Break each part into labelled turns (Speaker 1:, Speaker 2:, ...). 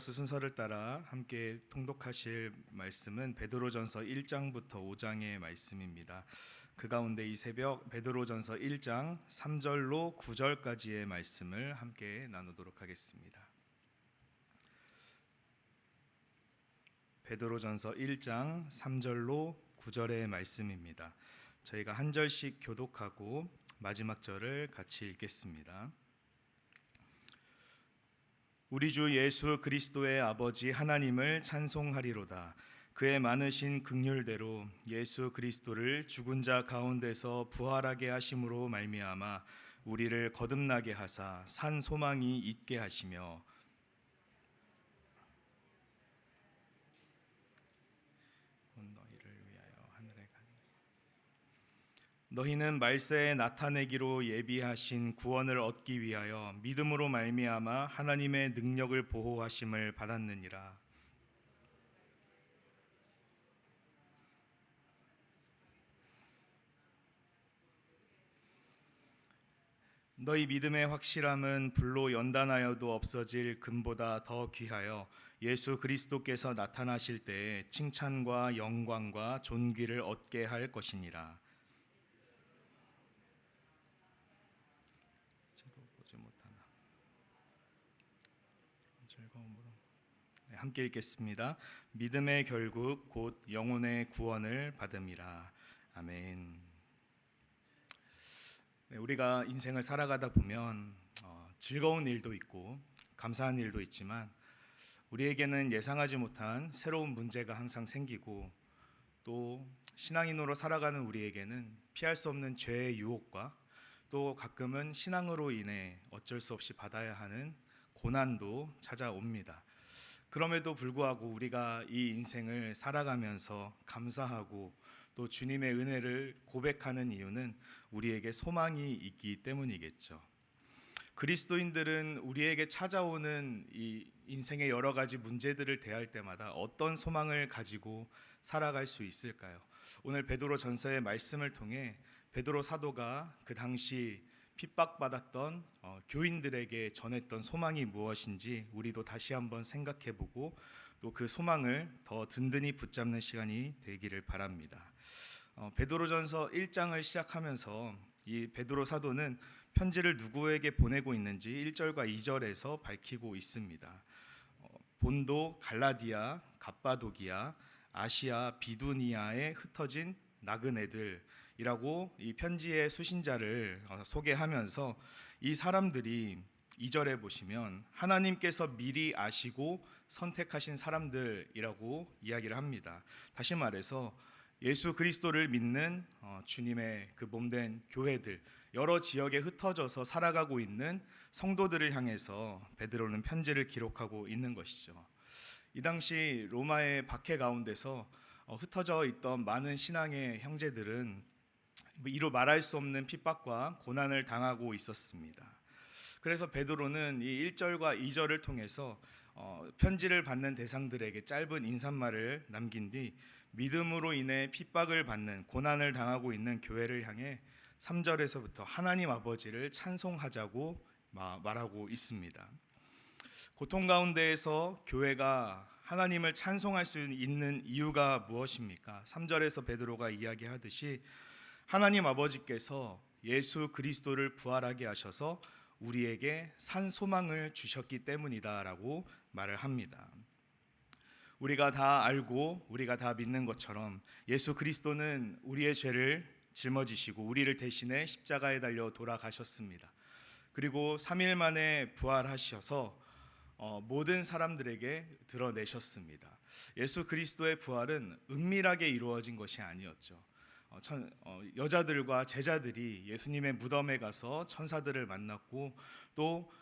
Speaker 1: 오르토독스 순서를 따라 함께 통독하실 말씀은 베드로전서 1장부터 5장의 말씀입니다. 그 가운데 이 새벽 베드로전서 1장 3절로 9절까지의 말씀을 함께 나누도록 하겠습니다. 베드로전서 1장 3절로 9절의 말씀입니다. 저희가 한 절씩 교독하고 마지막 절을 같이 읽겠습니다. 우리 주 예수 그리스도의 아버지 하나님을 찬송하리로다. 그의 많으신 긍휼대로 예수 그리스도를 죽은 자 가운데서 부활하게 하심으로 말미암아 우리를 거듭나게 하사 산 소망이 있게 하시며 너희는 말세에 나타내기로 예비하신 구원을 얻기 위하여 믿음으로 말미암아 하나님의 능력을 보호하심을 받았느니라. 너희 믿음의 확실함은 불로 연단하여도 없어질 금보다 더 귀하여 예수 그리스도께서 나타나실 때에 칭찬과 영광과 존귀를 얻게 할 것이니라. 함께 읽겠습니다. 믿음의 결국 곧 영혼의 구원을 받음이라. 아멘. 우리가 인생을 살아가다 보면 즐거운 일도 있고 감사한 일도 있지만 우리에게는 예상하지 못한 새로운 문제가 항상 생기고 또 신앙인으로 살아가는 우리에게는 피할 수 없는 죄의 유혹과 또 가끔은 신앙으로 인해 어쩔 수 없이 받아야 하는 고난도 찾아옵니다. 그럼에도 불구하고 우리가 이 인생을 살아가면서 감사하고 또 주님의 은혜를 고백하는 이유는 우리에게 소망이 있기 때문이겠죠. 그리스도인들은 우리에게 찾아오는 이 인생의 여러 가지 문제들을 대할 때마다 어떤 소망을 가지고 살아갈 수 있을까요? 오늘 베드로 전서의 말씀을 통해 베드로 사도가 그 당시 핍박받았던 교인들에게 전했던 소망이 무엇인지 우리도 다시 한번 생각해보고 또 그 소망을 더 든든히 붙잡는 시간이 되기를 바랍니다. 베드로전서 1장을 시작하면서 이 베드로 사도는 편지를 누구에게 보내고 있는지 1절과 2절에서 밝히고 있습니다. 본도, 갈라디아, 갑바도기아, 아시아, 비두니아에 흩어진 나그네들이라고 이 편지의 수신자를 소개하면서 이 사람들이 2절에 보시면 하나님께서 미리 아시고 선택하신 사람들이라고 이야기를 합니다. 다시 말해서 예수 그리스도를 믿는 주님의 그 몸된 교회들, 여러 지역에 흩어져서 살아가고 있는 성도들을 향해서 베드로는 편지를 기록하고 있는 것이죠. 이 당시 로마의 박해 가운데서 흩어져 있던 많은 신앙의 형제들은 이루 말할 수 없는 핍박과 고난을 당하고 있었습니다. 그래서 베드로는 이 1절과 2절을 통해서 편지를 받는 대상들에게 짧은 인사말을 남긴 뒤 믿음으로 인해 핍박을 받는 고난을 당하고 있는 교회를 향해 3절에서부터 하나님 아버지를 찬송하자고 말하고 있습니다. 고통 가운데에서 교회가 하나님을 찬송할 수 있는 이유가 무엇입니까? 3절에서 베드로가 이야기하듯이 하나님 아버지께서 예수 그리스도를 부활하게 하셔서 우리에게 산 소망을 주셨기 때문이다라고 말을 합니다. 우리가 다 알고 우리가 다 믿는 것처럼 예수 그리스도는 우리의 죄를 짊어지시고 우리를 대신해 십자가에 달려 돌아가셨습니다. 그리고 3일 만에 부활하셔서 모든 사람들에게 드러내셨습니다. 예수 그리스도의 부활은 은밀하게 이루어진 것이 아니었죠. 여자들과 제자들이 예수님의 무덤에 가서 천사들을 만났고 또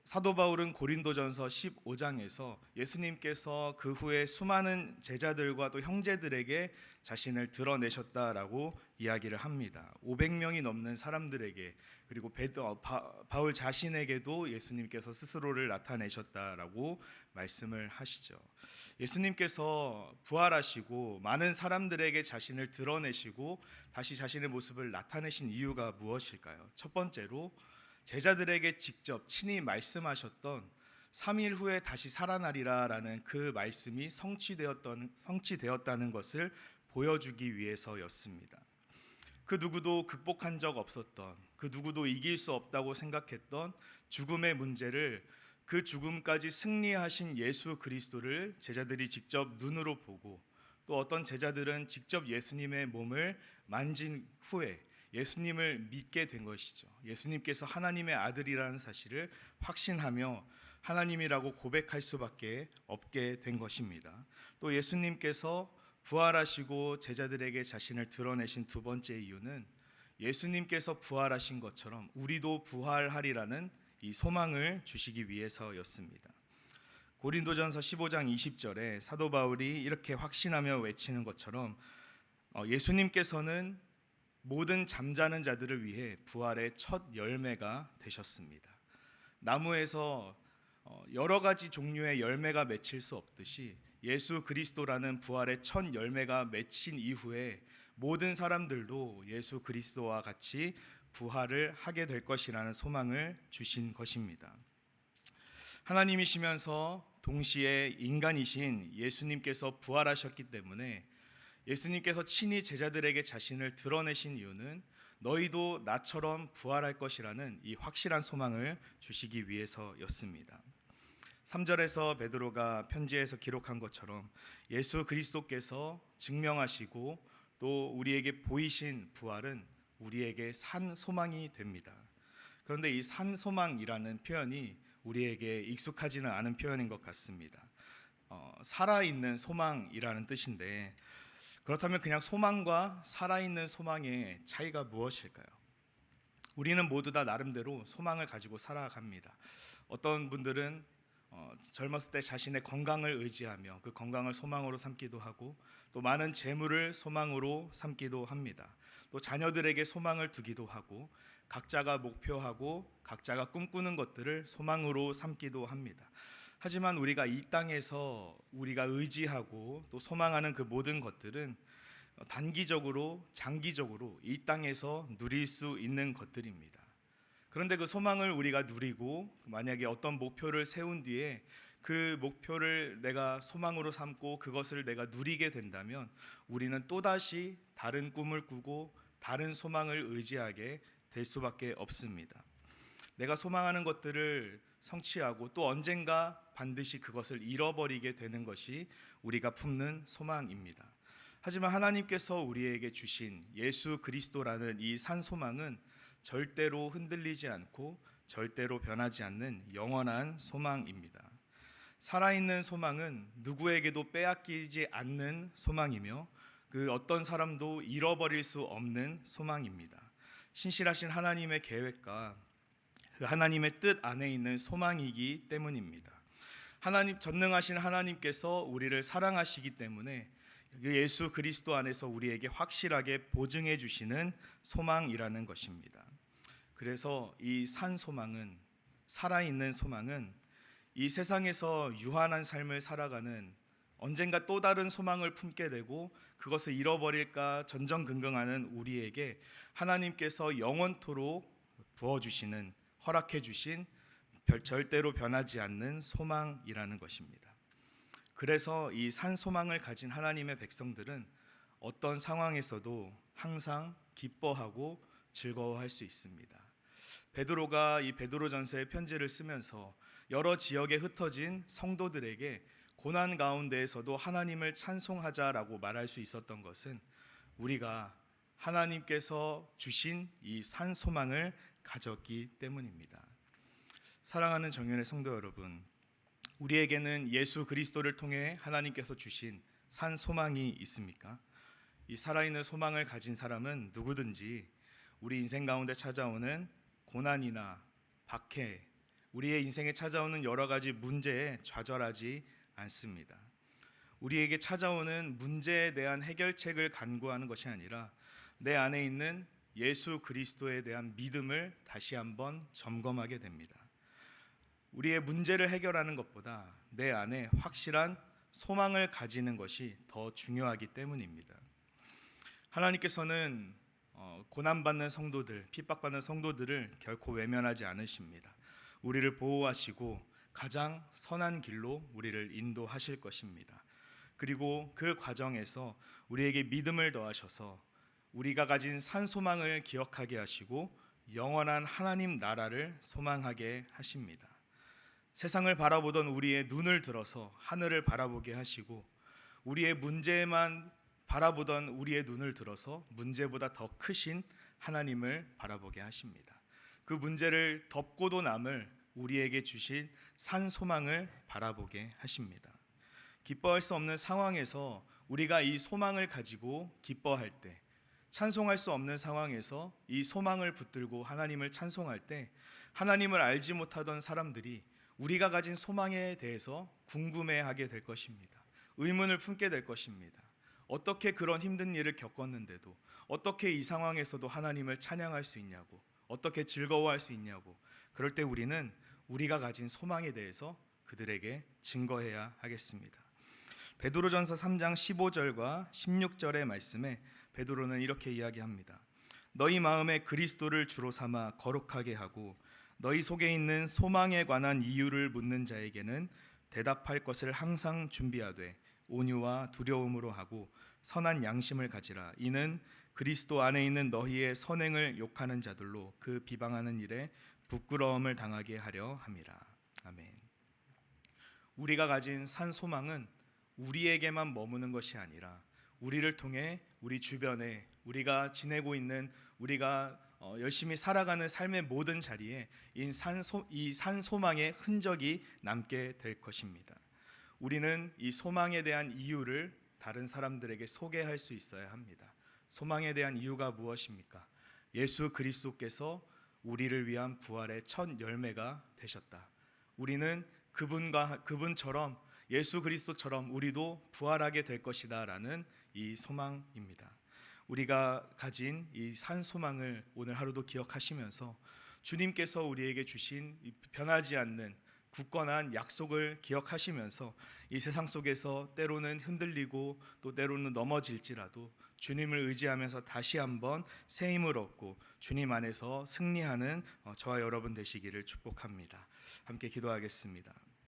Speaker 1: 사도 바울은 고린도전서 15장에서 예수님께서 그 후에 수많은 제자들과 또 형제들에게 자신을 드러내셨다라고 이야기를 합니다. 500명이 넘는 사람들에게 그리고 바울 자신에게도 예수님께서 스스로를 나타내셨다라고 말씀을 하시죠. 예수님께서 부활하시고 많은 사람들에게 자신을 드러내시고 다시 자신의 모습을 나타내신 이유가 무엇일까요? 첫 번째로 제자들에게 직접 친히 말씀하셨던 3일 후에 다시 살아나리라라는 그 말씀이 성취되었다는 것을 보여주기 위해서였습니다. 그 누구도 극복한 적 없었던, 그 누구도 이길 수 없다고 생각했던 죽음의 문제를, 그 죽음까지 승리하신 예수 그리스도를 제자들이 직접 눈으로 보고, 또 어떤 제자들은 직접 예수님의 몸을 만진 후에 예수님을 믿게 된 것이죠. 예수님께서 하나님의 아들이라는 사실을 확신하며 하나님이라고 고백할 수밖에 없게 된 것입니다. 또 예수님께서 부활하시고 제자들에게 자신을 드러내신 두 번째 이유는 예수님께서 부활하신 것처럼 우리도 부활하리라는 이 소망을 주시기 위해서였습니다. 고린도전서 15장 20절에 사도 바울이 이렇게 확신하며 외치는 것처럼 예수님께서는 모든 잠자는 자들을 위해 부활의 첫 열매가 되셨습니다. 나무에서 여러 가지 종류의 열매가 맺힐 수 없듯이 예수 그리스도라는 부활의 첫 열매가 맺힌 이후에 모든 사람들도 예수 그리스도와 같이 부활을 하게 될 것이라는 소망을 주신 것입니다. 하나님이시면서 동시에 인간이신 예수님께서 부활하셨기 때문에 예수님께서 친히 제자들에게 자신을 드러내신 이유는 너희도 나처럼 부활할 것이라는 이 확실한 소망을 주시기 위해서였습니다. 3절에서 베드로가 편지에서 기록한 것처럼 예수 그리스도께서 증명하시고 또 우리에게 보이신 부활은 우리에게 산 소망이 됩니다. 그런데 이 산 소망이라는 표현이 우리에게 익숙하지는 않은 표현인 것 같습니다. 살아있는 소망이라는 뜻인데, 그렇다면 그냥 소망과 살아있는 소망의 차이가 무엇일까요? 우리는 모두 다 나름대로 소망을 가지고 살아갑니다. 어떤 분들은 젊었을 때 자신의 건강을 의지하며 그 건강을 소망으로 삼기도 하고, 또 많은 재물을 소망으로 삼기도 합니다. 또 자녀들에게 소망을 두기도 하고, 각자가 목표하고 각자가 꿈꾸는 것들을 소망으로 삼기도 합니다. 하지만 우리가 이 땅에서 우리가 의지하고 또 소망하는 그 모든 것들은 단기적으로, 장기적으로 이 땅에서 누릴 수 있는 것들입니다. 그런데 그 소망을 우리가 누리고 만약에 어떤 목표를 세운 뒤에 그 목표를 내가 소망으로 삼고 그것을 내가 누리게 된다면 우리는 또다시 다른 꿈을 꾸고 다른 소망을 의지하게 될 수밖에 없습니다. 내가 소망하는 것들을 성취하고 또 언젠가 반드시 그것을 잃어버리게 되는 것이 우리가 품는 소망입니다. 하지만 하나님께서 우리에게 주신 예수 그리스도라는 이 산 소망은 절대로 흔들리지 않고 절대로 변하지 않는 영원한 소망입니다. 살아있는 소망은 누구에게도 빼앗기지 않는 소망이며 그 어떤 사람도 잃어버릴 수 없는 소망입니다. 신실하신 하나님의 계획과 그 하나님의 뜻 안에 있는 소망이기 때문입니다. 하나님, 전능하신 하나님께서 우리를 사랑하시기 때문에 그 예수 그리스도 안에서 우리에게 확실하게 보증해 주시는 소망이라는 것입니다. 그래서 이 산 소망은, 살아있는 소망은 이 세상에서 유한한 삶을 살아가는, 언젠가 또 다른 소망을 품게 되고 그것을 잃어버릴까 전전긍긍하는 우리에게 하나님께서 영원토록 부어주시는, 허락해 주신 절대로 변하지 않는 소망이라는 것입니다. 그래서 이 산 소망을 가진 하나님의 백성들은 어떤 상황에서도 항상 기뻐하고 즐거워할 수 있습니다. 베드로가 이 베드로전서의 편지를 쓰면서 여러 지역에 흩어진 성도들에게 고난 가운데에서도 하나님을 찬송하자라고 말할 수 있었던 것은 우리가 하나님께서 주신 이 산 소망을 가졌기 때문입니다. 사랑하는 정연의 성도 여러분, 우리에게는 예수 그리스도를 통해 하나님께서 주신 산 소망이 있습니까? 이 살아있는 소망을 가진 사람은 누구든지 우리 인생 가운데 찾아오는 고난이나 박해, 우리의 인생에 찾아오는 여러 가지 문제에 좌절하지 않습니다. 우리에게 찾아오는 문제에 대한 해결책을 간구하는 것이 아니라 내 안에 있는 예수 그리스도에 대한 믿음을 다시 한번 점검하게 됩니다. 우리의 문제를 해결하는 것보다 내 안에 확실한 소망을 가지는 것이 더 중요하기 때문입니다. 하나님께서는 고난받는 성도들, 핍박받는 성도들을 결코 외면하지 않으십니다. 우리를 보호하시고 가장 선한 길로 우리를 인도하실 것입니다. 그리고 그 과정에서 우리에게 믿음을 더하셔서 우리가 가진 산 소망을 기억하게 하시고 영원한 하나님 나라를 소망하게 하십니다. 세상을 바라보던 우리의 눈을 들어서 하늘을 바라보게 하시고 우리의 문제만 바라보던 우리의 눈을 들어서 문제보다 더 크신 하나님을 바라보게 하십니다. 그 문제를 덮고도 남을 우리에게 주신 산 소망을 바라보게 하십니다. 기뻐할 수 없는 상황에서 우리가 이 소망을 가지고 기뻐할 때, 찬송할 수 없는 상황에서 이 소망을 붙들고 하나님을 찬송할 때, 하나님을 알지 못하던 사람들이 우리가 가진 소망에 대해서 궁금해하게 될 것입니다. 의문을 품게 될 것입니다. 어떻게 그런 힘든 일을 겪었는데도 어떻게 이 상황에서도 하나님을 찬양할 수 있냐고, 어떻게 즐거워할 수 있냐고. 그럴 때 우리는 우리가 가진 소망에 대해서 그들에게 증거해야 하겠습니다. 베드로전서 3장 15절과 16절의 말씀에 베드로는 이렇게 이야기합니다. 너희 마음에 그리스도를 주로 삼아 거룩하게 하고 너희 속에 있는 소망에 관한 이유를 묻는 자에게는 대답할 것을 항상 준비하되 온유와 두려움으로 하고 선한 양심을 가지라. 이는 그리스도 안에 있는 너희의 선행을 욕하는 자들로 그 비방하는 일에 부끄러움을 당하게 하려 함이라. 아멘. 우리가 가진 산 소망은 우리에게만 머무는 것이 아니라 우리를 통해 우리 주변에 우리가 지내고 있는 우리가 열심히 살아가는 삶의 모든 자리에 이 산 소망의 흔적이 남게 될 것입니다. 우리는 이 소망에 대한 이유를 다른 사람들에게 소개할 수 있어야 합니다. 소망에 대한 이유가 무엇입니까? 예수 그리스도께서 우리를 위한 부활의 첫 열매가 되셨다. 우리는 그분처럼 예수 그리스도처럼 우리도 부활하게 될 것이다라는 이 소망입니다. 우리가 가진 이 산 소망을 오늘 하루도 기억하시면서 주님께서 우리에게 주신 변하지 않는 굳건한 약속을 기억하시면서 이 세상 속에서 때로는 흔들리고 또 때로는 넘어질지라도 주님을 의지하면서 다시 한번 새 힘을 얻고 주님 안에서 승리하는 저와 여러분 되시기를 축복합니다. 함께 기도하겠습니다.